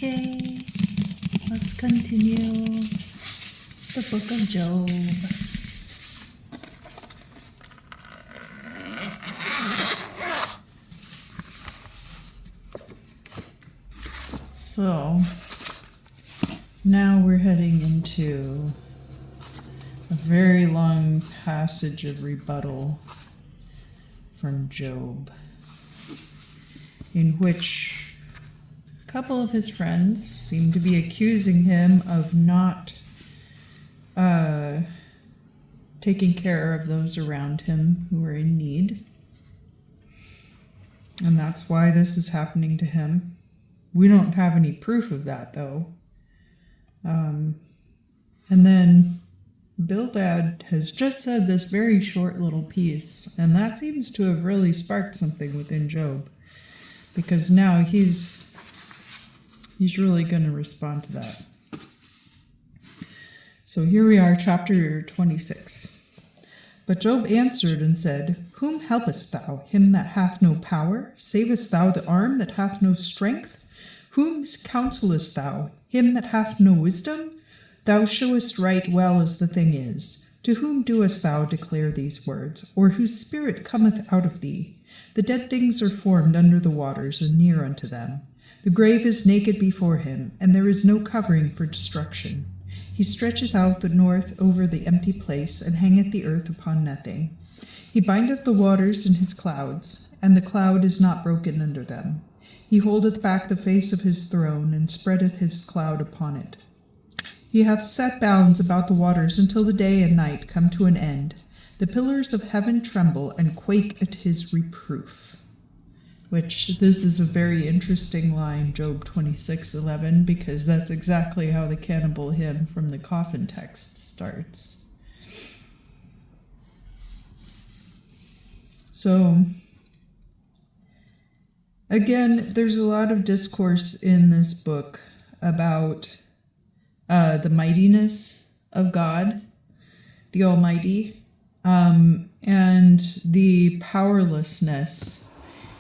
Okay, let's continue the book of Job. So, now we're heading into a very long passage of rebuttal from Job, in which a couple of his friends seem to be accusing him of not taking care of those around him who are in need. And that's why this is happening to him. We don't have any proof of that, though. And then Bildad has just said this very short little piece, and that seems to have really sparked something within Job, because now he's really going to respond to that. So here we are, chapter 26. But Job answered and said, Whom helpest thou? Him that hath no power? Savest thou the arm that hath no strength? Whom counsellest thou? Him that hath no wisdom? Thou showest right well as the thing is. To whom doest thou declare these words? Or whose spirit cometh out of thee? The dead things are formed under the waters, and near unto them. The grave is naked before him, and there is no covering for destruction. He stretcheth out the north over the empty place, and hangeth the earth upon nothing. He bindeth the waters in his clouds, and the cloud is not broken under them. He holdeth back the face of his throne, and spreadeth his cloud upon it. He hath set bounds about the waters until the day and night come to an end. The pillars of heaven tremble and quake at his reproof. Which, this is a very interesting line, Job 26:11, because that's exactly how the cannibal hymn from the coffin text starts. So, again, there's a lot of discourse in this book about the mightiness of God, the Almighty, and the powerlessness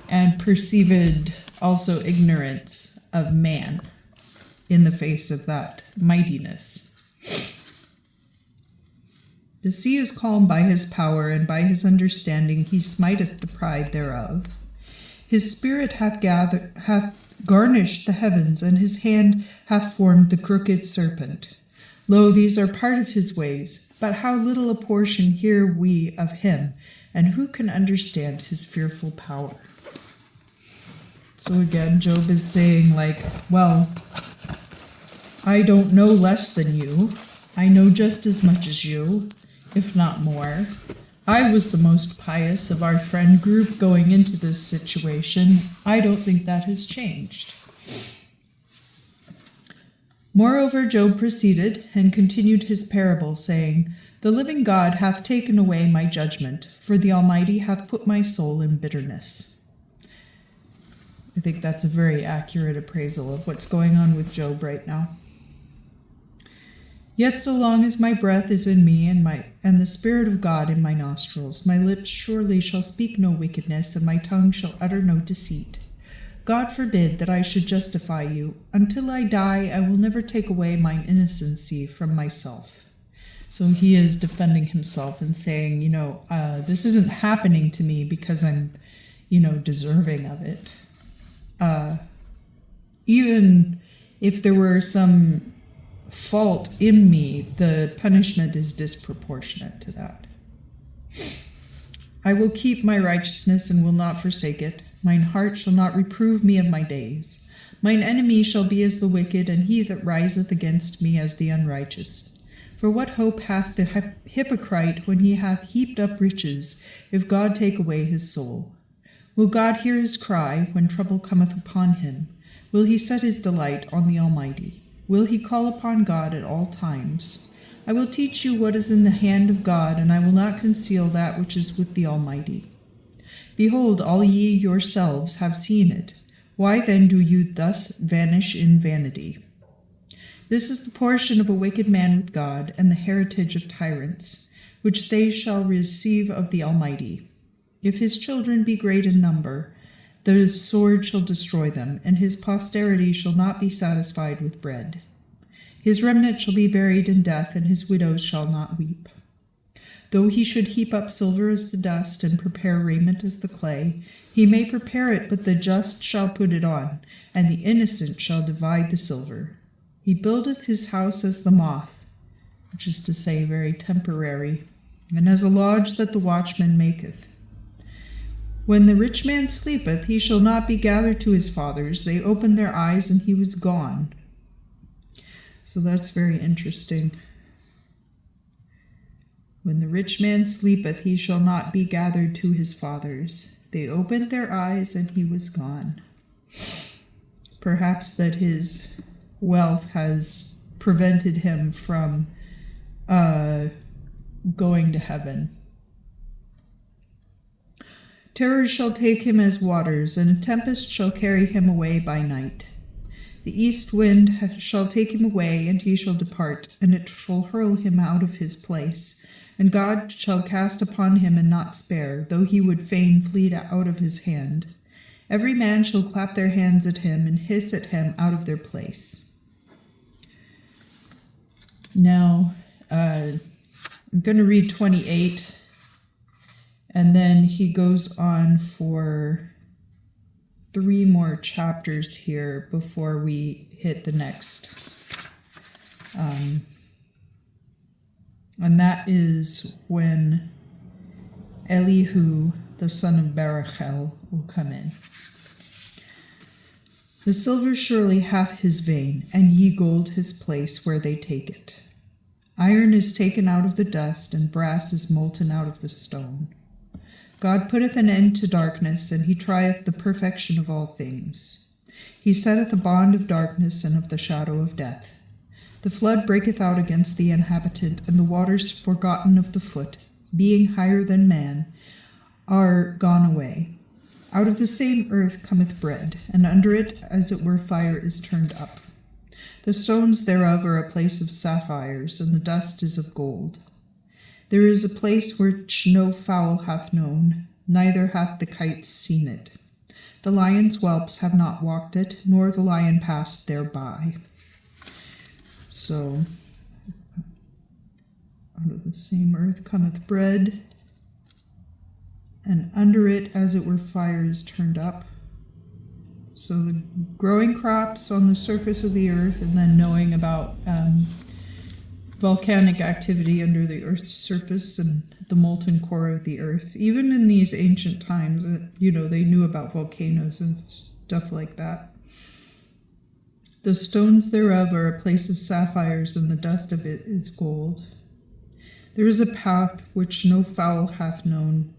and perceived also ignorance of man in the face of that mightiness. The sea is calm by his power, and by his understanding he smiteth the pride thereof. His spirit hath garnished the heavens, and his hand hath formed the crooked serpent. Lo, these are part of his ways, but how little a portion hear we of him, and who can understand his fearful power? So again, Job is saying, well, I don't know less than you. I know just as much as you, if not more. I was the most pious of our friend group going into this situation. I don't think that has changed. Moreover, Job proceeded and continued his parable, saying, The living God hath taken away my judgment, for the Almighty hath put my soul in bitterness. I think that's a very accurate appraisal of what's going on with Job right now. Yet so long as my breath is in me and the Spirit of God in my nostrils, my lips surely shall speak no wickedness, and my tongue shall utter no deceit. God forbid that I should justify you. Until I die, I will never take away mine innocency from myself. So he is defending himself and saying, this isn't happening to me because I'm, deserving of it. Even if there were some fault in me, the punishment is disproportionate to that. I will keep my righteousness and will not forsake it. Mine heart shall not reprove me of my days. Mine enemy shall be as the wicked, and he that riseth against me as the unrighteous. For what hope hath the hypocrite when he hath heaped up riches, if God take away his soul? Will God hear his cry when trouble cometh upon him? Will he set his delight on the Almighty? Will he call upon God at all times? I will teach you what is in the hand of God, and I will not conceal that which is with the Almighty. Behold, all ye yourselves have seen it. Why then do you thus vanish in vanity? This is the portion of a wicked man with God, and the heritage of tyrants, which they shall receive of the Almighty. If his children be great in number, The sword shall destroy them, and his posterity shall not be satisfied with bread. His remnant shall be buried in death, and his widows shall not weep. Though he should heap up silver as the dust, and prepare raiment as the clay, he may prepare it, but the just shall put it on, and the innocent shall divide the silver. He buildeth his house as the moth, which is to say, very temporary, and as a lodge that the watchman maketh. When the rich man sleepeth, he shall not be gathered to his fathers. They opened their eyes, and he was gone. So that's very interesting. When the rich man sleepeth, he shall not be gathered to his fathers. They opened their eyes, and he was gone. Perhaps that his wealth has prevented him from going to heaven. Terrors shall take him as waters, and a tempest shall carry him away by night. The east wind shall take him away, and he shall depart, and it shall hurl him out of his place. And God shall cast upon him and not spare, though he would fain flee out of his hand. Every man shall clap their hands at him, and hiss at him out of their place. Now, I'm going to read 28. And then he goes on for 3 more chapters here before we hit the next. And that is when Elihu, the son of Barachel, will come in. The silver surely hath his vein, and ye gold his place where they take it. Iron is taken out of the dust, and brass is molten out of the stone. God putteth an end to darkness, and he trieth the perfection of all things. He setteth a bond of darkness and of the shadow of death. The flood breaketh out against the inhabitant, and the waters forgotten of the foot, being higher than man, are gone away. Out of the same earth cometh bread, and under it, as it were, fire is turned up. The stones thereof are a place of sapphires, and the dust is of gold. There is a place which no fowl hath known, neither hath the kite seen it. The lion's whelps have not walked it, nor the lion passed thereby. So, out of the same earth cometh bread, and under it, as it were, fire is turned up. So the growing crops on the surface of the earth, and then knowing about volcanic activity under the earth's surface and the molten core of the earth. Even in these ancient times, they knew about volcanoes and stuff like that. The stones thereof are a place of sapphires, and the dust of it is gold. There is a path which no fowl hath known.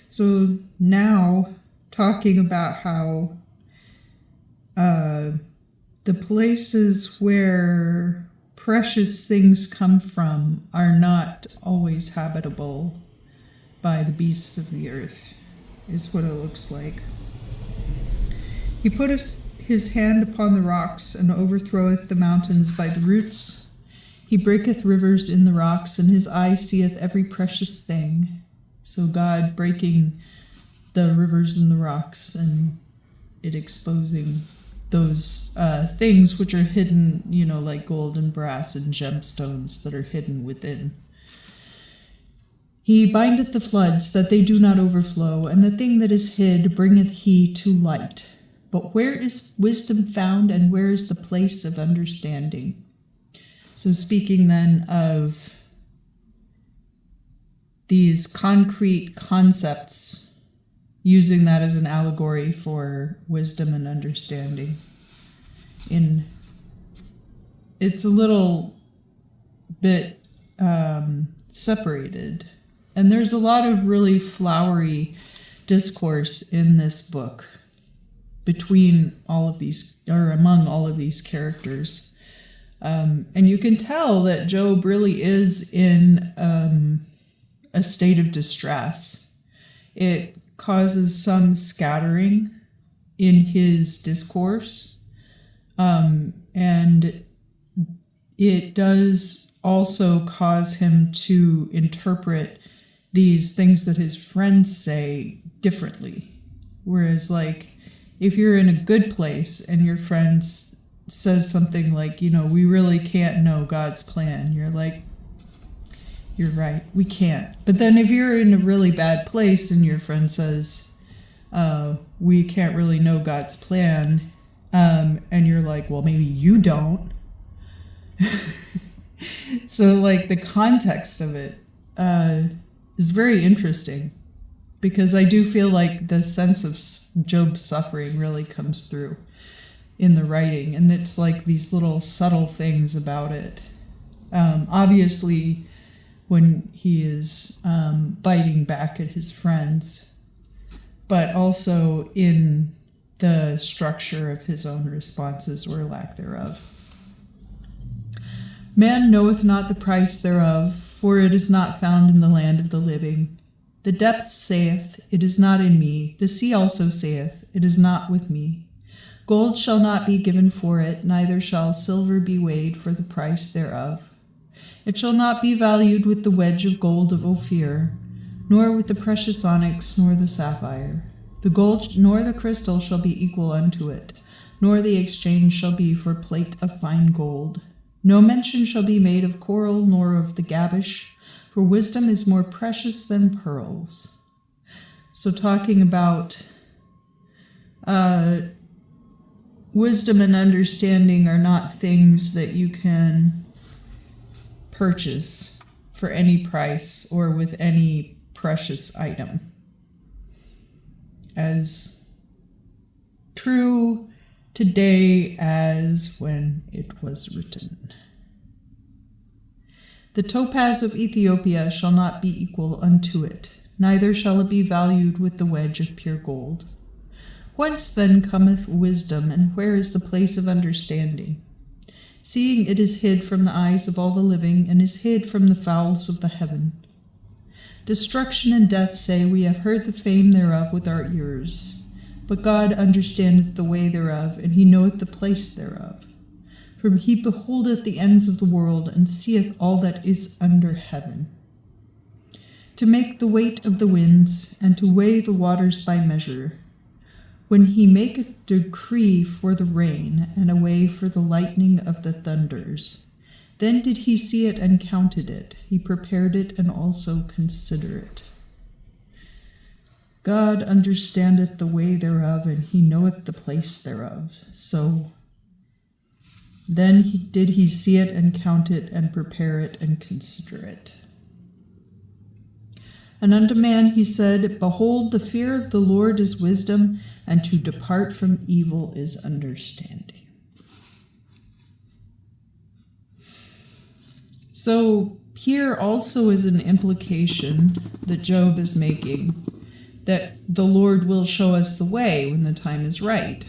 So now, talking about how the places where precious things come from are not always habitable by the beasts of the earth, is what it looks like. He putteth his hand upon the rocks, and overthroweth the mountains by the roots. He breaketh rivers in the rocks, and his eye seeth every precious thing. So God breaking the rivers in the rocks, and it exposing those things which are hidden, like gold and brass and gemstones that are hidden within. He bindeth the floods that they do not overflow, and the thing that is hid bringeth he to light. But where is wisdom found, and where is the place of understanding? So speaking then of these concrete concepts, using that as an allegory for wisdom and understanding. It's a little bit separated. And there's a lot of really flowery discourse in this book between all of these, or among all of these characters. And you can tell that Job really is in a state of distress. It causes some scattering in his discourse, and it does also cause him to interpret these things that his friends say differently. Whereas, like, if you're in a good place and your friend says something like, we really can't know God's plan, you're like, you're right, we can't. But then if you're in a really bad place and your friend says, we can't really know God's plan, and you're like, well, maybe you don't. So like the context of it is very interesting, because I do feel like the sense of Job's suffering really comes through in the writing, and it's like these little subtle things about it. Obviously, when he is biting back at his friends, but also in the structure of his own responses or lack thereof. Man knoweth not the price thereof, for it is not found in the land of the living. The depth saith, it is not in me. The sea also saith, it is not with me. Gold shall not be given for it, neither shall silver be weighed for the price thereof. It shall not be valued with the wedge of gold of Ophir, nor with the precious onyx, nor the sapphire. The gold nor the crystal shall be equal unto it, nor the exchange shall be for plate of fine gold. No mention shall be made of coral, nor of the gabish, for wisdom is more precious than pearls. So talking about wisdom and understanding are not things that you can purchase for any price or with any precious item. As true today as when it was written. The topaz of Ethiopia shall not be equal unto it, neither shall it be valued with the wedge of pure gold. Whence then cometh wisdom, and where is the place of understanding? Seeing it is hid from the eyes of all the living, and is hid from the fowls of the heaven. Destruction and death say, we have heard the fame thereof with our ears. But God understandeth the way thereof, and he knoweth the place thereof. For he beholdeth the ends of the world, and seeth all that is under heaven. To make the weight of the winds, and to weigh the waters by measure. When he maketh decree for the rain, and a way for the lightning of the thunders. Then did he see it and counted it. He prepared it and also considered it. God understandeth the way thereof, and he knoweth the place thereof. So then did he see it and count it and prepare it and consider it. And unto man he said, behold, the fear of the Lord is wisdom, and to depart from evil is understanding. So here also is an implication that Job is making, that the Lord will show us the way when the time is right.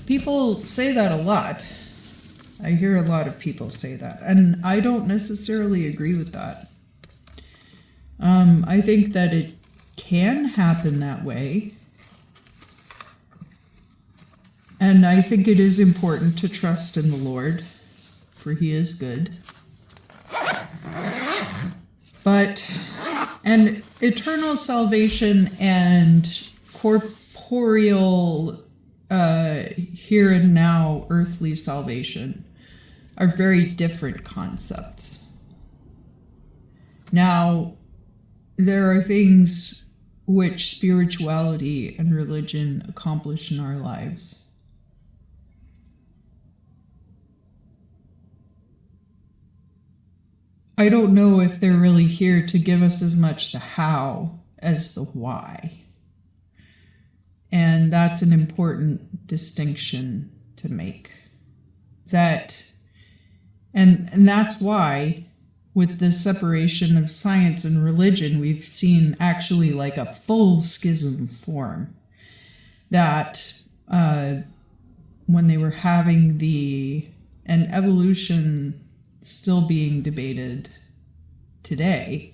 People say that a lot. I hear a lot of people say that, and I don't necessarily agree with that. I think that it can happen that way, and I think it is important to trust in the Lord, for he is good. And eternal salvation and corporeal, here and now, earthly salvation are very different concepts. Now, there are things which spirituality and religion accomplish in our lives. I don't know if they're really here to give us as much the how as the why. And that's an important distinction to make. And that's why with the separation of science and religion, we've seen actually like a full schism form. That when they were having an evolution still being debated today,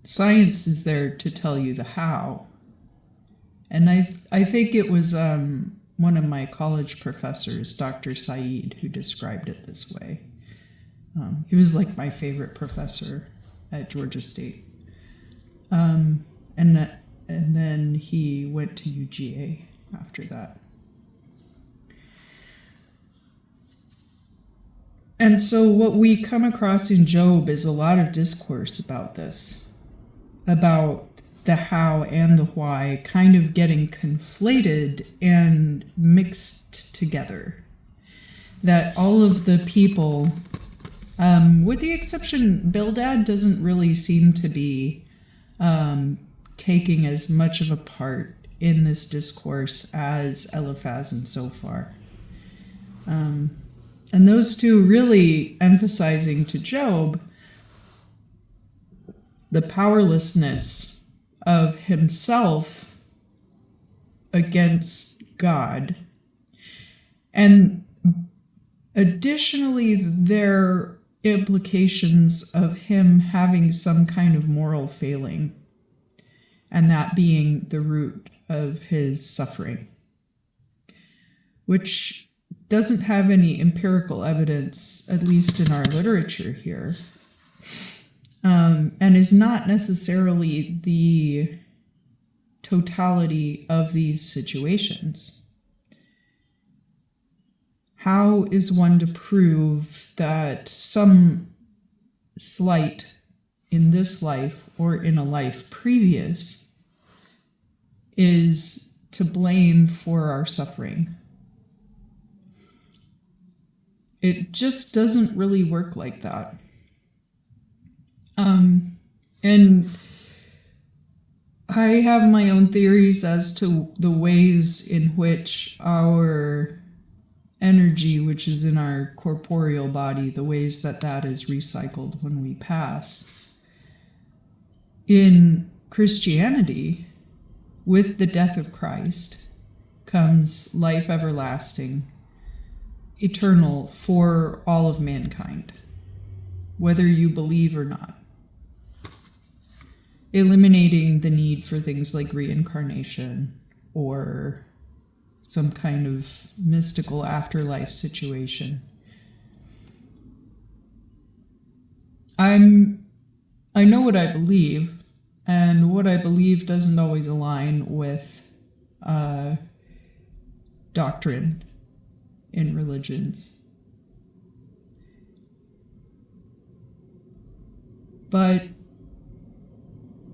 science is there to tell you the how. And I think it was one of my college professors, Dr. Saeed, who described it this way. He was like my favorite professor at Georgia State. And and then he went to UGA after that. And so what we come across in Job is a lot of discourse about this, about the how and the why kind of getting conflated and mixed together. That all of the people, with the exception, Bildad doesn't really seem to be taking as much of a part in this discourse as Eliphaz and Zophar. And those two really emphasizing to Job the powerlessness of himself against God. And additionally, their implications of him having some kind of moral failing, and that being the root of his suffering, which doesn't have any empirical evidence, at least in our literature here, and is not necessarily the totality of these situations. How is one to prove that some slight in this life or in a life previous is to blame for our suffering? It just doesn't really work like that. And I have my own theories as to the ways in which our energy, which is in our corporeal body, the ways that that is recycled when we pass. In Christianity, with the death of Christ comes life everlasting, eternal for all of mankind, whether you believe or not, eliminating the need for things like reincarnation or some kind of mystical afterlife situation. I know what I believe, and what I believe doesn't always align with doctrine in religions. But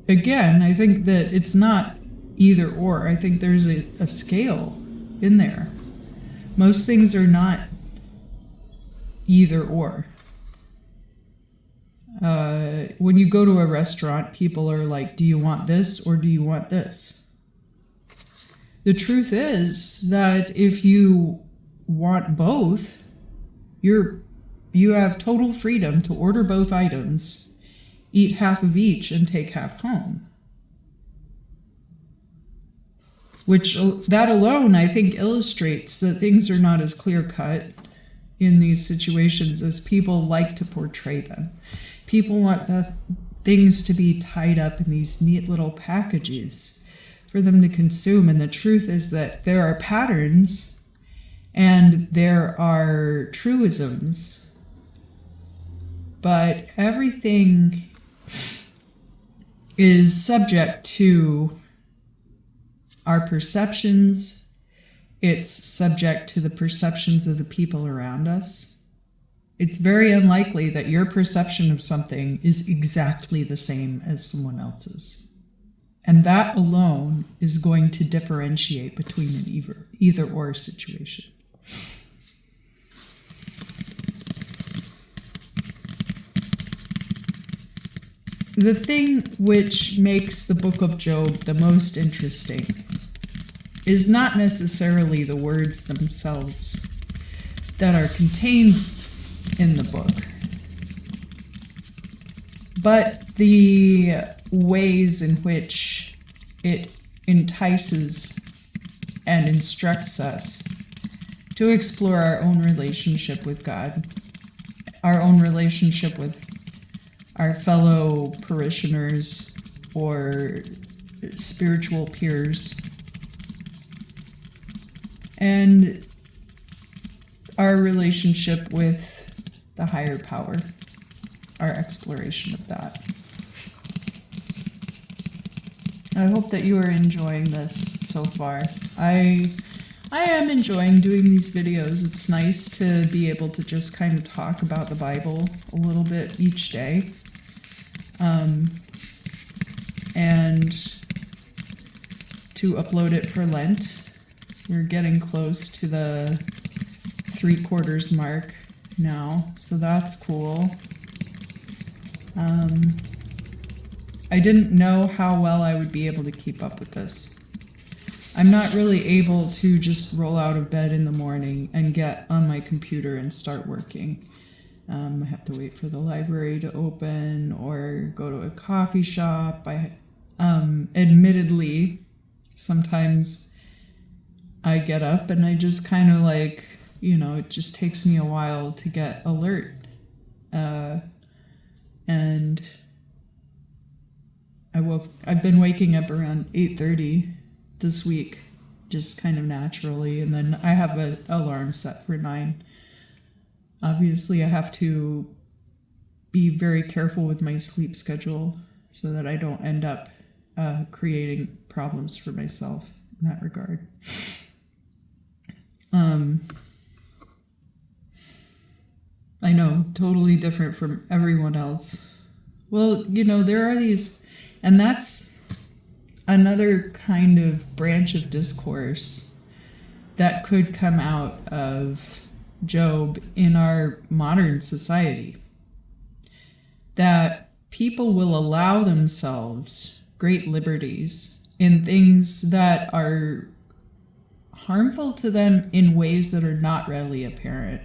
again, I think that it's not either or. I think there's a scale in there. Most things are not either or. When you go to a restaurant, people are like, do you want this or do you want this? The truth is that if you want both, you have total freedom to order both items, eat half of each, and take half home. Which, that alone, I think, illustrates that things are not as clear-cut in these situations as people like to portray them. People want the things to be tied up in these neat little packages for them to consume, and the truth is that there are patterns and there are truisms, but everything is subject to our perceptions. It's subject to the perceptions of the people around us. It's very unlikely that your perception of something is exactly the same as someone else's. And that alone is going to differentiate between an either or situation. The thing which makes the book of Job the most interesting is not necessarily the words themselves that are contained in the book, but the ways in which it entices and instructs us to explore our own relationship with God, our own relationship with our fellow parishioners or spiritual peers, and our relationship with the higher power, our exploration of that. I hope that you are enjoying this so far. I am enjoying doing these videos. It's nice to be able to just kind of talk about the Bible a little bit each day. And to upload it for Lent. We're getting close to the 3/4 mark now, so that's cool. I didn't know how well I would be able to keep up with this. I'm not really able to just roll out of bed in the morning and get on my computer and start working. I have to wait for the library to open or go to a coffee shop. Admittedly, sometimes I get up and I just kind of like, it just takes me a while to get alert. And I've been waking up around 8:30 this week, just kind of naturally, and then I have an alarm set for 9. Obviously, I have to be very careful with my sleep schedule so that I don't end up creating problems for myself in that regard. I know, totally different from everyone else. Well, there are these, and that's another kind of branch of discourse that could come out of Job in our modern society. That people will allow themselves great liberties in things that are harmful to them in ways that are not readily apparent.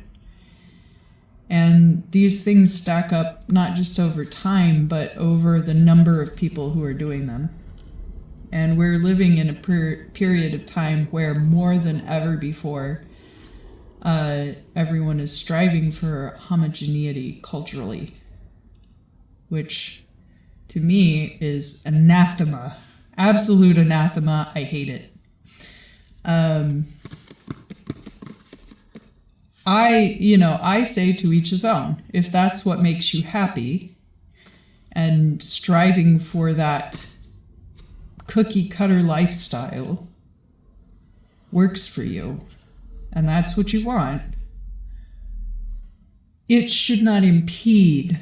And these things stack up not just over time, but over the number of people who are doing them. And we're living in a period of time where more than ever before, everyone is striving for homogeneity culturally, which to me is anathema, absolute anathema. I hate it. I say to each his own. If that's what makes you happy, and striving for that cookie cutter lifestyle works for you, and that's what you want, it should not impede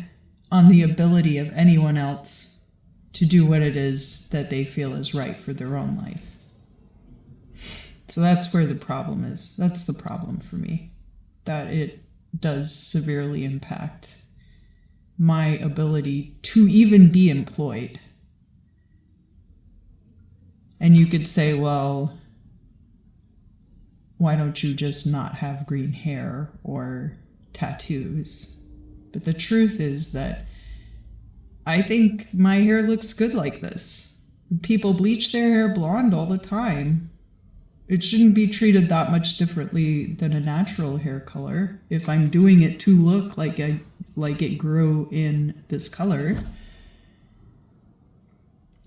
on the ability of anyone else to do what it is that they feel is right for their own life. So that's where the problem is. That's the problem for me, that it does severely impact my ability to even be employed. And you could say, well, why don't you just not have green hair or tattoos? But the truth is that I think my hair looks good like this. People bleach their hair blonde all the time. It shouldn't be treated that much differently than a natural hair color if I'm doing it to look like it grew in this color.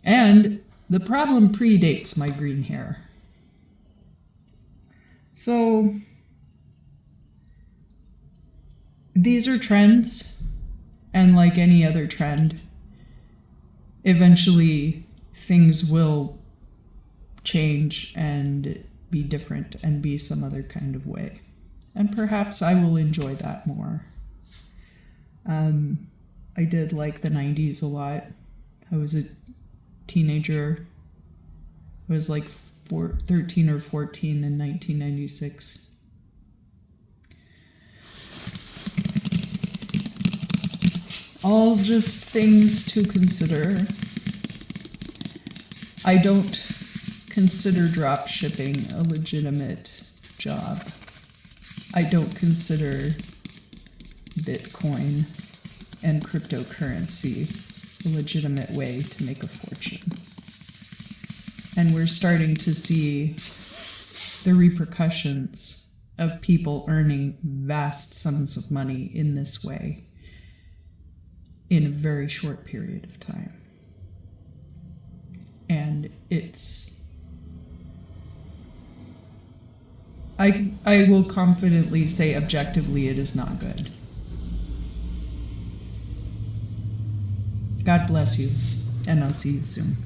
And the problem predates my green hair. So these are trends, and like any other trend, eventually things will change and be different and be some other kind of way. And perhaps I will enjoy that more. I did like the 90s a lot. I was a teenager. I was like 13 or 14 in 1996. All just things to consider. I don't consider drop shipping a legitimate job. I don't consider Bitcoin and cryptocurrency a legitimate way to make a fortune. And we're starting to see the repercussions of people earning vast sums of money in this way in a very short period of time. And I will confidently say objectively it is not good. God bless you, and I'll see you soon.